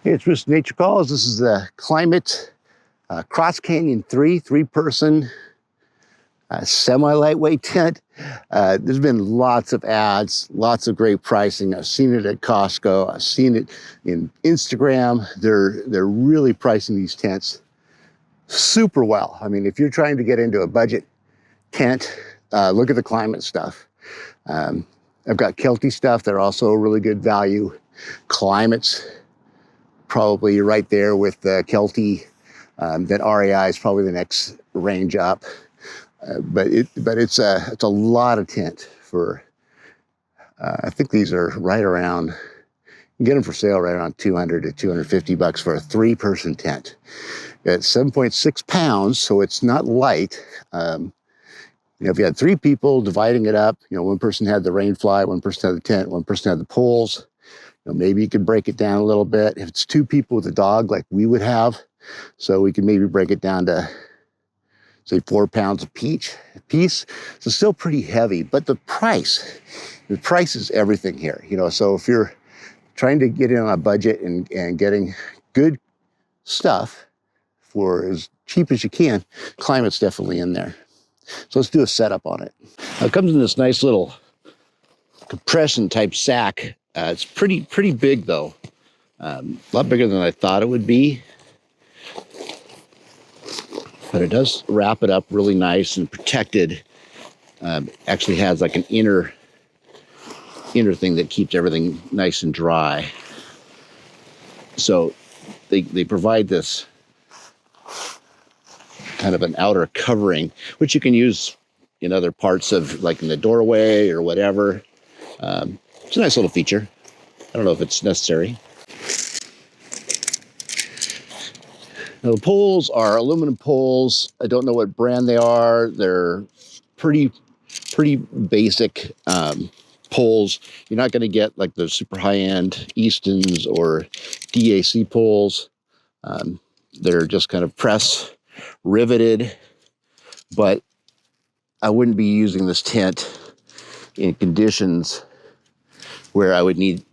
Hey, it's Mr. Nature Calls. This is the Klymit Cross Canyon 3-person semi-lightweight tent. There's been lots of ads, lots of great pricing. I've seen it at Costco. I've seen it in Instagram. They're really pricing these tents super well. I mean, if you're trying to get into a budget tent, look at the Klymit stuff. I've got Kelty stuff. They're also a really good value. Klymit's probably right there with the Kelty. Then REI is probably the next range up. But it's a lot of tent for, I think these are right around, you can get them for sale right around $200 to $250 for a 3-person tent. It's 7.6 pounds, so it's not light. If you had 3 people dividing it up, one person had the rain fly, one person had the tent, one person had the poles. Maybe you could break it down a little bit. If it's 2 people with a dog like we would have, so we could maybe break it down to, say, 4 pounds a piece. So it's still pretty heavy, but the price is everything here. So if you're trying to get in on a budget and getting good stuff for as cheap as you can, Klymit's definitely in there. So let's do a setup on it. It comes in this nice little compression type sack. It's pretty big though. A lot bigger than I thought it would be. But it does wrap it up really nice and protected. Actually has like an inner thing that keeps everything nice and dry. So they provide this kind of an outer covering, which you can use in other parts of, like in the doorway or whatever. It's a nice little feature. I don't know if it's necessary. Now, the poles are aluminum poles. I don't know what brand they are. They're pretty basic poles. You're not going to get like the super high-end Eastons or DAC poles. They're just kind of press riveted, but I wouldn't be using this tent in conditions where I would need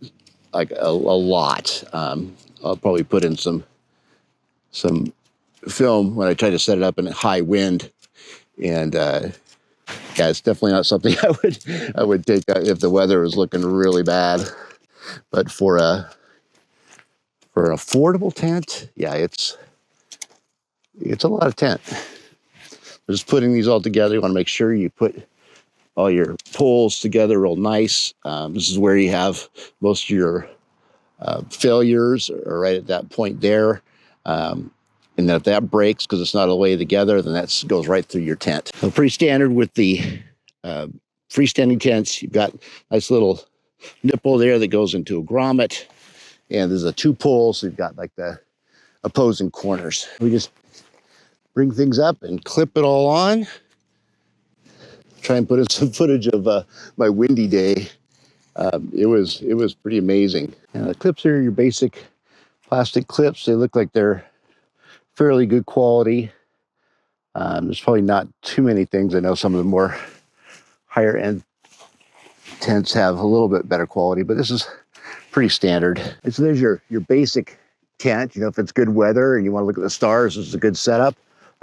like a lot. I'll probably put in some film when I try to set it up in a high wind, and yeah, it's definitely not something I would take if the weather was looking really bad. But for an affordable tent, yeah, it's a lot of tent. Just putting these all together, you want to make sure you put all your poles together real nice. This is where you have most of your failures are right at that point there. And then if that breaks because it's not all the way together, then that goes right through your tent. So pretty standard with the freestanding tents. You've got a nice little nipple there that goes into a grommet. And there's a 2 poles, so you've got like the opposing corners. We just bring things up and clip it all on. Try and put in some footage of my windy day. It was pretty amazing. And the clips are your basic plastic clips. They look like they're fairly good quality. There's probably not too many things. I know some of the more higher end tents have a little bit better quality, but this is pretty standard. And so there's your basic tent. If it's good weather and you want to look at the stars, this is a good setup.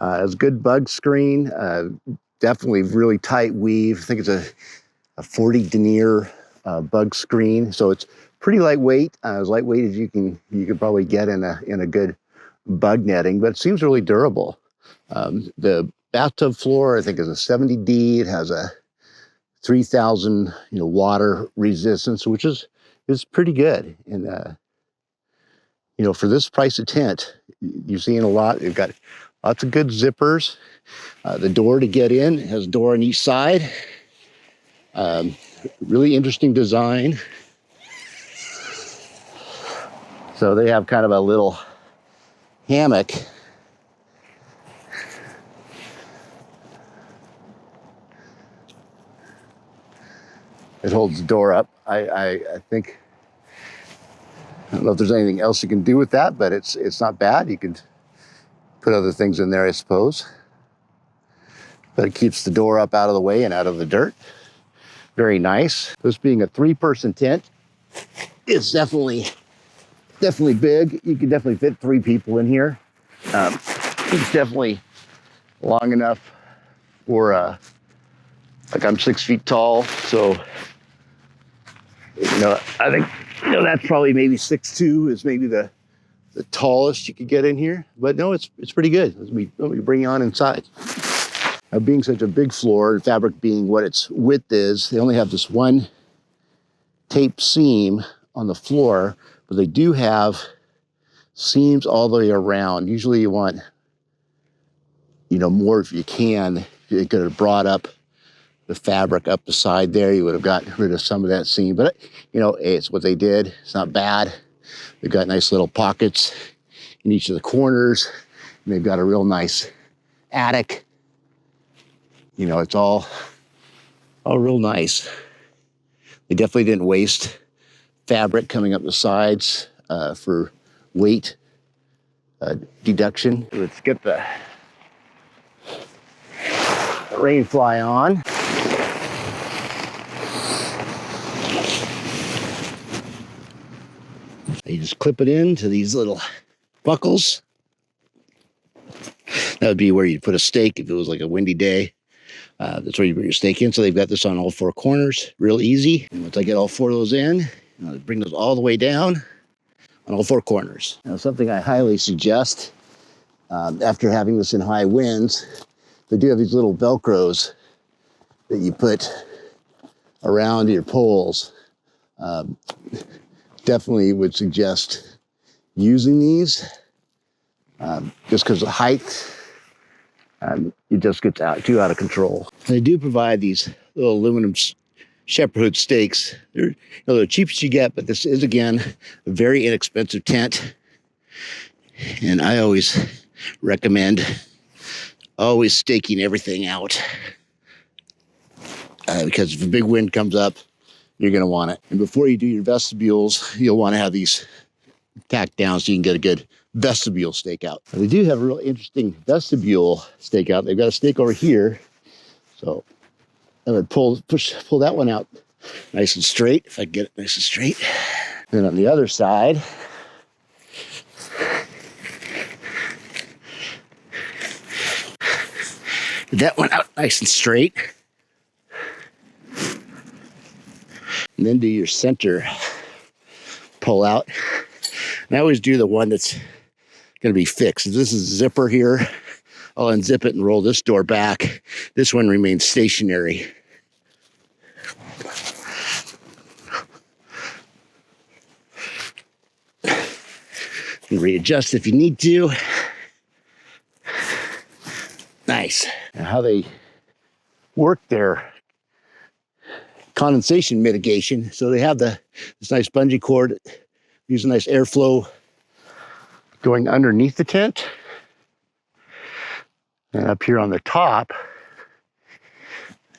It's a good bug screen. Definitely really tight weave. I think it's a 40 denier bug screen. So it's pretty lightweight, as lightweight as you can probably get in a good bug netting, but it seems really durable. The bathtub floor, I think, is a 70D. It has a 3,000 water resistance, which is pretty good. And for this price of tent, you're seeing a lot. You've got lots of good zippers. The door to get in has a door on each side. Really interesting design. So they have kind of a little hammock. It holds the door up. I think, I don't know if there's anything else you can do with that, but it's not bad. You can put other things in there, I suppose. But it keeps the door up out of the way and out of the dirt. Very nice. This being a 3-person tent, it's definitely definitely big. You can definitely fit 3 people in here. It's definitely long enough for, like I'm 6 feet tall. So, I think, that's probably maybe 6'2" is maybe the tallest you could get in here. But no, it's pretty good. Let me bring you on inside. Now, being such a big floor, fabric being what its width is, they only have this one tape seam on the floor, but they do have seams all the way around. Usually you want, more if you can. You could have brought up the fabric up the side there. You would have gotten rid of some of that seam. But, it's what they did. It's not bad. They've got nice little pockets in each of the corners. And they've got a real nice attic. It's all real nice. They definitely didn't waste fabric coming up the sides for weight deduction. Let's get the rain fly on. You just clip it into these little buckles. That would be where you'd put a stake if it was like a windy day. That's where you put your stake in. So they've got this on all 4 corners, real easy. And once I get all 4 of those in, I'll bring those all the way down on all 4 corners. Now, something I highly suggest, after having this in high winds, they do have these little Velcros that you put around your poles. Definitely would suggest using these, just because of height. It just gets too out of control. They do provide these little aluminum shepherd stakes. They're the cheapest you get, but this is, again, a very inexpensive tent. And I always recommend staking everything out. Because if a big wind comes up, you're going to want it. And before you do your vestibules, you'll want to have these tacked down so you can get a good vestibule stakeout. Now, they do have a real interesting vestibule stakeout. They've got a stake over here. So I would pull that one out nice and straight, if I get it nice and straight. Then on the other side, get that one out nice and straight. And then do your center pull out. And I always do the one that's going to be fixed. If this is a zipper here, I'll unzip it and roll this door back. This one remains stationary. And readjust if you need to. Nice. Now, how they work their condensation mitigation. So they have this nice bungee cord, use a nice airflow going underneath the tent. And up here on the top,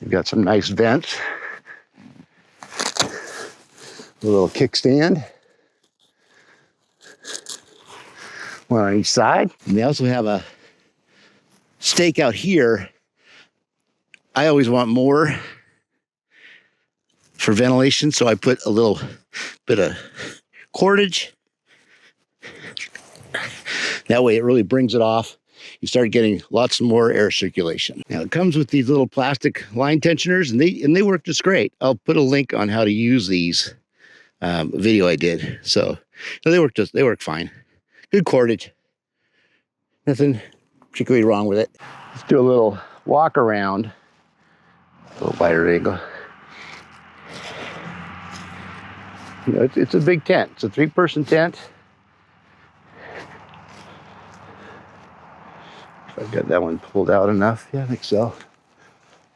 you've got some nice vents. A little kickstand. One on each side. And they also have a stake out here. I always want more for ventilation, so I put a little bit of cordage. That way it really brings it off. You start getting lots more air circulation. Now it comes with these little plastic line tensioners, and they work just great. I'll put a link on how to use these, video I did. So they work fine. Good cordage. Nothing particularly wrong with it. Let's do a little walk around. A little wider angle. It's a big tent. It's a 3-person tent. If I've got that one pulled out enough. Yeah, I think so.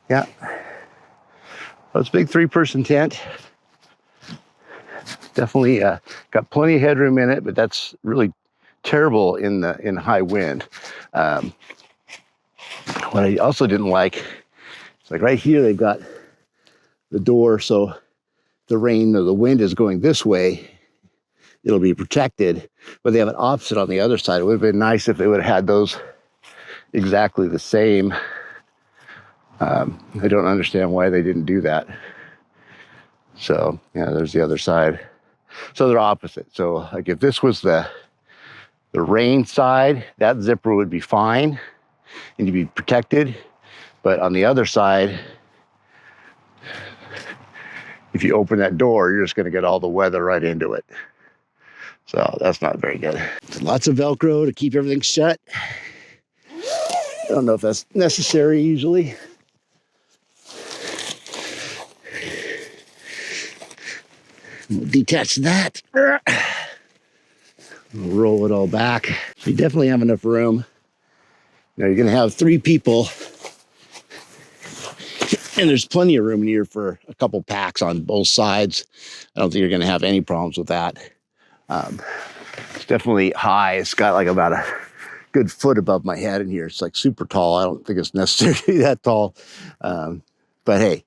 Yeah. Well, it's a big 3-person tent. Definitely got plenty of headroom in it, but that's really terrible in high wind. What I also didn't like, it's like right here they've got the door, so the rain or the wind is going this way, it'll be protected, but they have an opposite on the other side. It would have been nice if they would have had those exactly the same. I don't understand why they didn't do that. So, yeah, there's the other side. So they're opposite. So like if this was the rain side, that zipper would be fine and you'd be protected. But on the other side, if you open that door, you're just going to get all the weather right into it. So that's not very good. So lots of Velcro to keep everything shut. I don't know if that's necessary usually. We'll detach that. We'll roll it all back. So you definitely have enough room. Now you're going to have 3 people. And there's plenty of room in here for a couple packs on both sides. I don't think you're going to have any problems with that. It's definitely high. It's got like about a good foot above my head in here. It's like super tall. I don't think it's necessarily that tall. But hey,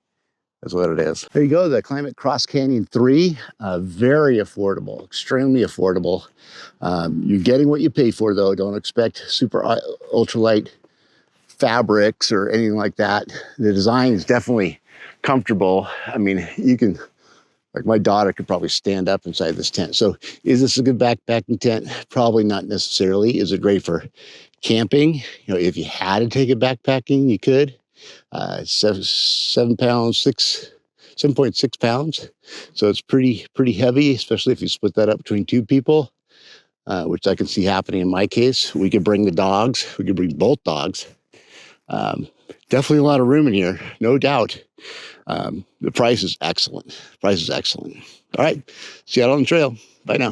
that's what it is. There you go, the Klymit Cross Canyon 3. Very affordable, extremely affordable. You're getting what you pay for though. Don't expect super ultralight fabrics or anything like that. The design is definitely comfortable. I mean, you can, like my daughter could probably stand up inside this tent. So is this a good backpacking tent? Probably not necessarily. Is it great for camping? You know, if you had to take it backpacking, you could. 7 pounds, 7.6 pounds. So it's pretty heavy, especially if you split that up between 2 people, which I can see happening in my case. We could bring the dogs. We could bring both dogs. Definitely a lot of room in here, no doubt. The price is excellent. All right, see you out on the trail. Bye now.